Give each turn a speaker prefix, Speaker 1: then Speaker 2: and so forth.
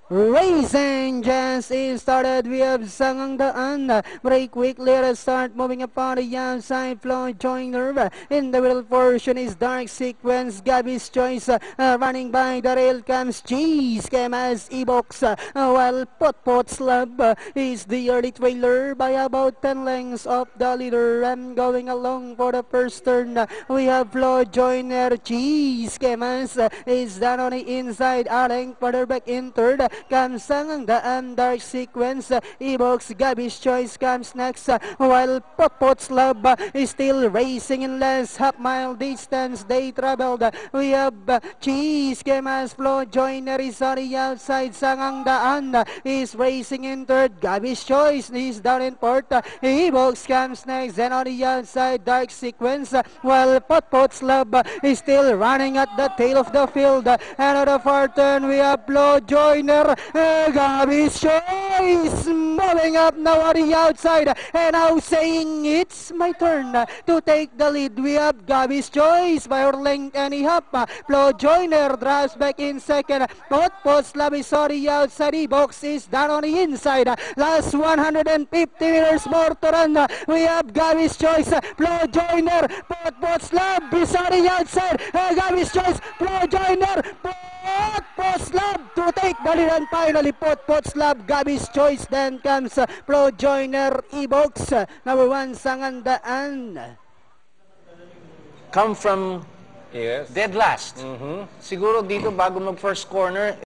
Speaker 1: Racing just is started. We have Sangang Daan. Break quickly. Let's start moving upon the outside. Flow Joiner. In the middle portion is Dark Sequence. Gabby's Choice. Running by the rail comes Cheese. Came as E-Box. While Pot Slab is the early trailer by about 10 lengths of the leader. And going along for the first turn. We have Flow Joiner. Cheese came as is down on the inside. Aling further back in third. Comes Sangang Daan, Dark Sequence, E-Box, Gabby's Choice comes next, while Pot Slab is still racing in less half-mile distance. They traveled. We have Cheese, Kemas, Flow Joiner is on the outside. Sangang Daan is racing in third. Gabby's Choice is down in fourth. E-Box comes next, and on the outside, Dark Sequence, while Pot Slab is still running at the tail of the field. And on the far turn, we have Flow Joiner. Gabby's Choice moving up now on the outside, and now saying it's my turn to take the lead. We have Gabby's Choice by her length and a half. Flow Joiner drives back in second. Pot Slab is on the outside. E-Box is down on the inside. Last 150 meters more to run. We have Gabby's Choice, Flow Joiner, Pot Slab is on the outside. Gabby's Choice, Flow Joiner, Pot Slab to take the lead, and finally Pot Slab, Gabby's Choice. Then comes Flow Joiner, E-Box, number 1 Sangang Daan.
Speaker 2: Come from
Speaker 3: Yes.
Speaker 2: dead last. Siguro dito bago mag first corner,